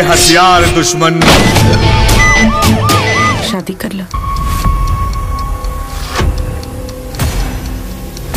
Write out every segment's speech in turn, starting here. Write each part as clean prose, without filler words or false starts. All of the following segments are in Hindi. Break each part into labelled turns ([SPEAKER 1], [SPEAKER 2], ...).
[SPEAKER 1] हथियार दुश्मन।
[SPEAKER 2] शादी कर लो।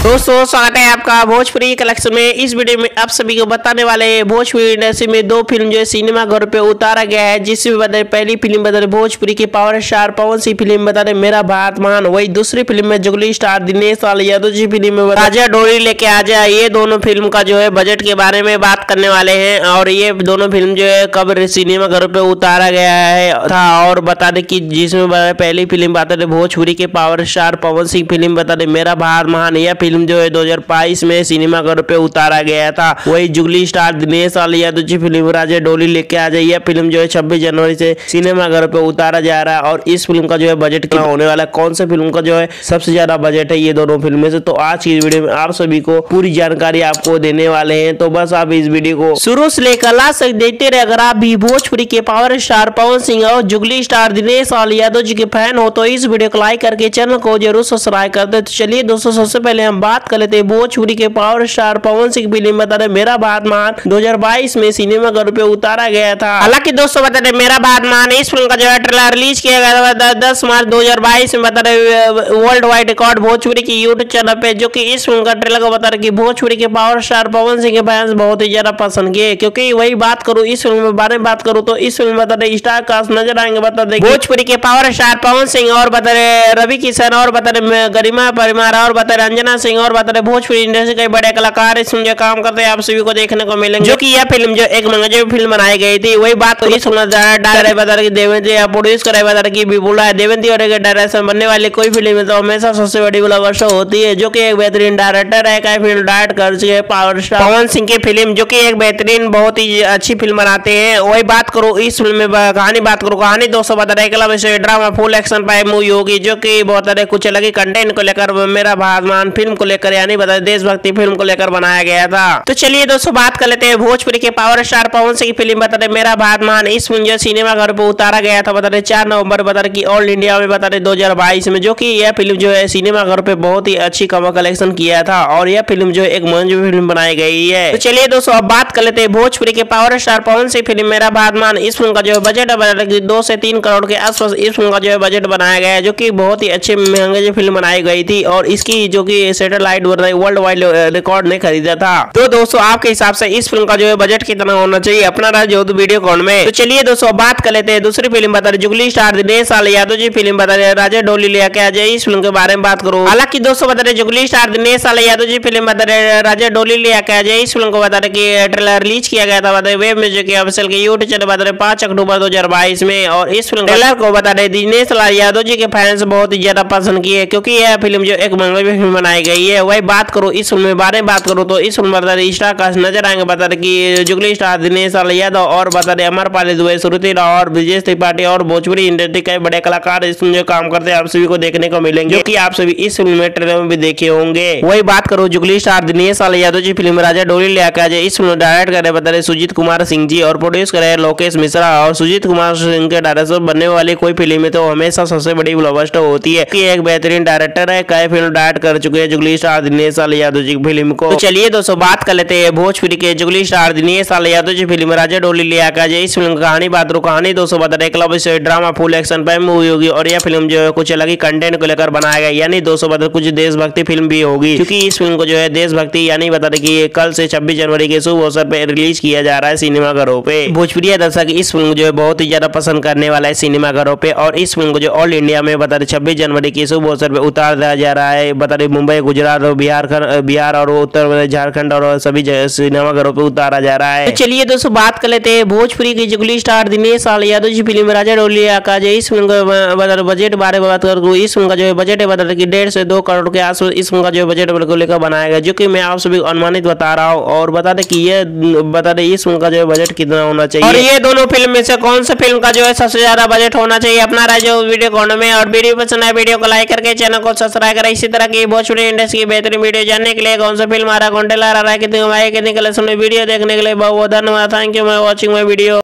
[SPEAKER 3] दोस्तों स्वागत है आपका भोजपुरी कलेक्शन में। इस वीडियो में आप सभी को बताने वाले हैं भोजपुरी इंडस्ट्री में दो फिल्म जो है सिनेमा घर पे उतारा गया है, जिसमें बता रहे पहली फिल्म बता रहे भोजपुरी के power star Pawan Singh film बता रहे मेरा भारत महान। वही दूसरी फिल्म में जुगली स्टार दिनेश लाल यादव जी फिल्म में राजा डोली लेके आ जाए। ये दोनों फिल्म का जो है बजट के बारे में बात करने वाले हैं और ये दोनों फिल्म जो है कब सिनेमा घर पे उतारा गया है था और बता दें कि जिसमें पहली फिल्म बता रहे भोजपुरी के power star Pawan Singh film बता रहे मेरा भारत महान। यह फिल्म जो है 2022 में सिनेमा घर पे उतारा गया था। वही जुगली स्टार दिनेश लाल यादव जी फिल्म राजा डोली लेके आ जाए। यह फिल्म जो है 26 जनवरी से सिनेमा घर पे उतारा जा रहा है और इस फिल्म का जो है बजट कितना होने वाला है, कौन सा फिल्म का जो है सबसे ज्यादा बजट है ये दोनों फिल्म में से, तो आज की वीडियो में आप सभी को पूरी जानकारी आपको देने वाले हैं। तो बस आप इस वीडियो को शुरू से लेकर लास्ट तक देखते रहे। अगर आप भी भोजपुरी के पावर स्टार पवन सिंह और जुगली स्टार दिनेश लाल यादव जी के फैन हो तो इस वीडियो को लाइक करके चैनल को जरूर सब्सक्राइब कर दे। तो चलिए दोस्तों सबसे पहले हम बात कर लेते हैं भोजपुरी के power star Pawan Singh film बता रहे मेरा भारत महान 2022 में सिनेमा घर पे उतारा गया था। हालांकि दोस्तों बता रहे मेरा भारत महान इस फिल्म का जो है ट्रेलर रिलीज किया गया था 10 मार्च 2022 में बता रहे वर्ल्ड वाइड रिकॉर्ड भोजपुरी की यूट्यूब चैनल पे, जो कि इस फिल्म का ट्रेलर को बता रहे कि भोजपुरी के पावर स्टार पवन सिंह के फैंस बहुत ही ज्यादा पसंद किए। क्योंकि वही बात करूँ इस फिल्म के बारे में बात करूँ तो इस फिल्म में बता रहे स्टार कास्ट नजर आएंगे बता रहे भोजपुरी के पावर स्टार पवन सिंह और बता रहे रवि किशन और बता रहे गरिमा परिमार और बता रहे अंजना सिंह और बता रहे भोजपुरी इंडस्ट्री के बड़े कलाकार इसमें जो काम करते हैं आप सभी को देखने को मिलेंगे। जो कि यह फिल्म जो एक मंगजब फिल्म बनाई गई थी। वही बात इस डायरेक्टर बता रहे देवेंद्र या प्रोड्यूस करे बता रहे कि विपुल है देवेंद्र और डायरेक्शन बनने वाली कोई फिल्म है तो हमेशा सबसे बड़ी ब्लॉकबस्टर होती है। जो कि एक बेहतरीन डायरेक्टर है, कई फिल्म डायरेक्ट कर चुके हैं पावर स्टार पवन सिंह की फिल्म, जो कि एक बेहतरीन बहुत ही अच्छी फिल्म बनाते हैं। वही बात करूँ इस फिल्म में कहानी बात करूँ, कहानी दोस्तों बता रहे क्लब से ड्रामा फुल एक्शन पाए मूवी होगी, जो कि बहुत कुछ अलग ही कंटेंट को लेकर मेरा भारत महान फिल्म को लेकर यानी बता देशभक्ति फिल्म को लेकर बनाया गया था। तो चलिए दोस्तों बात कर लेते हैं भोजपुरी के पावर स्टार पवन सिंह की फिल्म बता रहे मेरा भारत महान। इस फिल्म जो सिनेमा घर पर उतारा गया था बता रहे 4 नवंबर बता रहे कि ऑल इंडिया में बता रहे 2022 में, जो कि यह फिल्म जो है सिनेमा घर पे बहुत ही अच्छी कलेक्शन किया था और यह फिल्म जो है एक मंजू फिल्म बनाई गई है। तो चलिए दोस्तों अब बात कर लेते हैं भोजपुरी के power star Pawan Singh film मेरा भारत महान। इस फिल्म का जो है बजट है 2 से 3 करोड़ के आसपास इस फिल्म का जो है बजट बनाया गया है, जो कि बहुत ही अच्छे महंगे फिल्म बनाई गई थी और इसकी जो कि सैटेलाइट वर्ल्ड वाइड रिकॉर्ड ने खरीदा था। तो दोस्तों आपके हिसाब से इस फिल्म का जो है बजट कितना होना चाहिए अपना राय जो वीडियो कॉन में। तो चलिए दोस्तों बात कर लेते हैं दूसरी फिल्म बता रहे जुगली स्टार दिनेश लाल यादव जी फिल्म बता रहे राजा डोली लेके आ जाए। इस फिल्म के बारे में बात करूँ, हालांकि दोस्तों बता रहे जुगली स्टार दिनेश लाल यादव जी फिल्म बता रहे राजा डोली लेके आ जाए। इस फिल्म को बता रहे कि ट्रेलर रिलीज किया गया था बता रहे वेब म्यूजिक ऑफिशियल के यूट्यूब चैनल बता रहे 5 अक्टूबर 2022 में और इस फिल्म ट्रेलर को बता रहे दिनेश लाल यादव जी के फैंस बहुत ही ज्यादा पसंद किए, क्योंकि यह फिल्म जो एक मंगलवी फिल्म बनाई गई है। वही बात करूँ इस फिल्म के बारे में बात करूँ तो इस फिल्म बता रहे स्टार कास्ट नजर आएंगे बता रहे कि जुगली स्टार दिनेश लाल यादव और बता रहे अमरपाली दुबे श्रुति और ब्रिजेश त्रिपाठी और भोजपुरी इंडस्ट्री के बड़े कलाकार इसमें जो काम करते हैं आप सभी को देखने को मिलेंगे, जो कि आप सभी इस फिल्म में ट्रेलर में भी देखे होंगे। वही बात करूँ जुगली स्टार दिनेश लाल यादव जी फिल्म राजा डोली लेकर आ जाए। इस फिल्म डायरेक्ट करे बता रहे सुजीत कुमार सिंह जी और प्रोड्यूस करे लोकेश मिश्रा और सुजीत कुमार सिंह के डायरेक्टर बनने वाली कोई फिल्म है तो हमेशा सबसे बड़ी ब्लॉकबस्टर होती है कि एक बेहतरीन डायरेक्टर है, कई फिल्म डायरेक्ट कर चुके हैं जुगली स्टार दिनेश लाल यादव जी की फिल्म को। तो चलिए दोस्तों बात कर लेते हैं भोजपुरी के जुगली स्टार दिनेश लाल यादव जी फिल्म राजा डोली लेकर आ जाए। इस फिल्म की कहानी बात करूँ, कहानी दोस्तों बता रहे क्लब से ड्रामा फुल एक्शन पे मूवी होगी और यह फिल्म जो है कुछ अलग ही कंटेंट को लेकर बनाया गया, यानी दोस्तों बता कुछ देशभक्ति फिल्म भी होगी, क्योंकि इस फिल्म को जो है देशभक्ति यानी बता रहे कि कल से 26 जनवरी के शुभ अवसर पे रिलीज किया जा रहा है सिनेमा घरों पे। भोजपुरी दर्शक इस फिल्म जो है बहुत ही ज्यादा पसंद करने वाला है सिनेमा घरों पे और इस फिल्म को जो ऑल इंडिया में बता रहे 26 जनवरी के शुभ अवसर पे उतार दिया जा रहा है बता रहे मुंबई गुजरात और बिहार और उत्तर प्रदेश झारखंड और सभी सिनेमा घरों पे उतारा जा रहा है। तो चलिए दोस्तों बात कर लेते हैं भोजपुरी की जुगली स्टार दिनेश लाल यादव जी फिल्म राजा डोली लेकर आ जाए। इस फिल्म का बजट बारे में बात करूँ, इस फिल्म का जो है बजट है बता रहे कि 1.5 से 2 करोड़ के आसपास इस फिल्म का जो बजट को लेकर बनाया गया, जो कि मैं आप सभी अनुमानित बता रहा हूँ और बता दें कि ये बता दें इस फिल्म का जो है बजट कितना होना चाहिए और ये दोनों फिल्म में से कौन सा फिल्म का जो है सबसे ज्यादा बजट होना चाहिए अपना राय जो वीडियो कॉर्नर में। और वीडियो पसंद आए वीडियो को लाइक करके चैनल को सब्सक्राइब करें। इसी तरह की भोजपुरी इंडस्ट्री की बेहतरीन वीडियो जानने के लिए कौन सा फिल्म आ रहा है, कॉन्टेंट आ रहा है, कितने वीडियो देखने के लिए बहुत बहुत धन्यवाद। Thank you for watching my video.